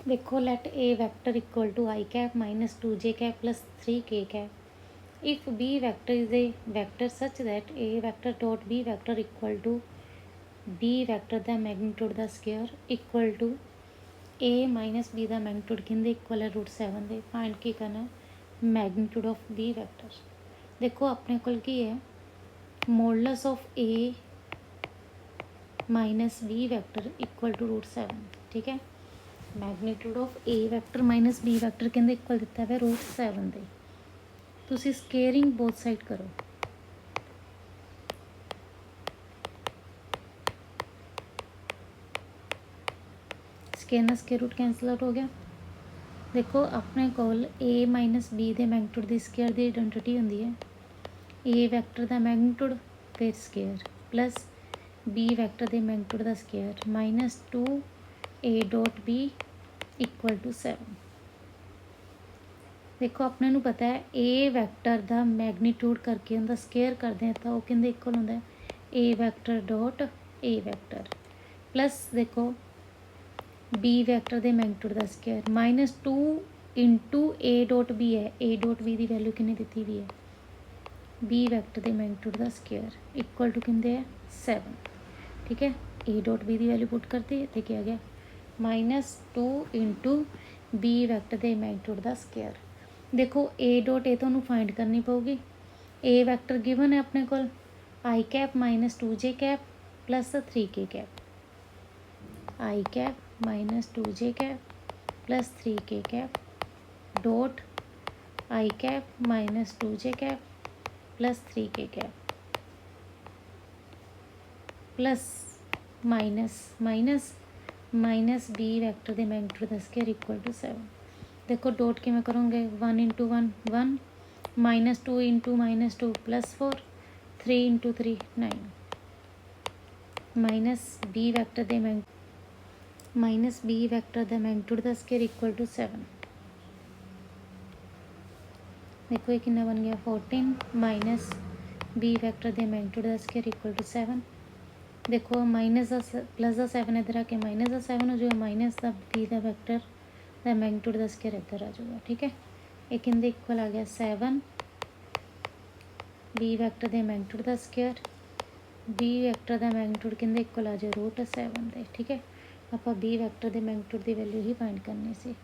देखो let A vector equal to I cap minus 2j cap plus 3k cap if B vector is a vector such that A vector dot B vector equal to B vector the magnitude the square equal to A minus B the magnitude किंदे equal है √7 they find की करना है magnitude of B vector. देखो अपने कोल की है modulus of A minus B vector equal to √7 ठीक है। Magnitude of A vector minus B vector कहते इक्वल दिता है √7 दे। तुसी स्केयरिंग बोथ साइड करो। स्केयर ना स्केयर रूट कैंसल आउट हो गया। देखो अपने कोल ए माइनस बी दे मैग्नीट्यूड दी स्केयर दी आइडेंटिटी होंदी है ए वैक्टर दा मैग्नीट्यूड फिर स्केयर प्लस बी वैक्टर दे मैग्नीट्यूड दा square minus 2 A dot B equal to 7। देखो अपने नू पता है ए वैक्टर दा मैग्नीट्यूड करके उनका स्केयर करते हैं तो वो कहते इक्वल होंदा है A vector dot A vector plus देखो बी वैक्टर दे मैग्नीट्यूड दा square minus 2 into A dot B है ए डॉट बी की वैल्यू कितनी दी हुई है बी वैक्टर दे मैग्नीट्यूड दा स्केयर इक्वल टू कितने है 7 ठीक है। ए डॉट बी की वैल्यू पुट करती है तो क्या गया माइनस 2 इंटू बी वैक्टर दे मैग्नीट्यूड दा स्केयर। देखो ए डॉट ए तो फाइंड करनी पऊगी ए वैक्टर गिवन है अपने को I cap minus 2j cap plus 3k cap I cap minus 2j cap plus 3k cap dot I cap minus 2j cap plus 3k cap plus minus minus minus B vector दे magnitude दा square equal to 7। देखो dot कि करोगे 1 into 1 1 minus 2 into minus 2 plus 4 3 into 3 9 minus B vector दे magnitude दा square equal to 7। देखो ये कितना बन गया 14 माइनस बी वैक्टर दे मैग्नीट्यूड दा स्केयर इक्वल टू 7। देखो माइनस का प्लस का 7 इधर आके माइनस का 7 हो जाएगा माइनस का बी का वैक्टर द मैग्नीट्यूड दा स्केयर इधर आ जाएगा ठीक है। ये किंदे इक्वल आ गया 7 बी वैक्टर दे मैग्नीट्यूड दा स्केयर बी वैक्टर दा मैग्नीट्यूड किंदे इक्वल आ जाए √7 दे ठीक है। ਆਪਾਂ बी वैक्टर दे मैग्नीट्यूड की वैल्यू ही फाइंड करनी सी।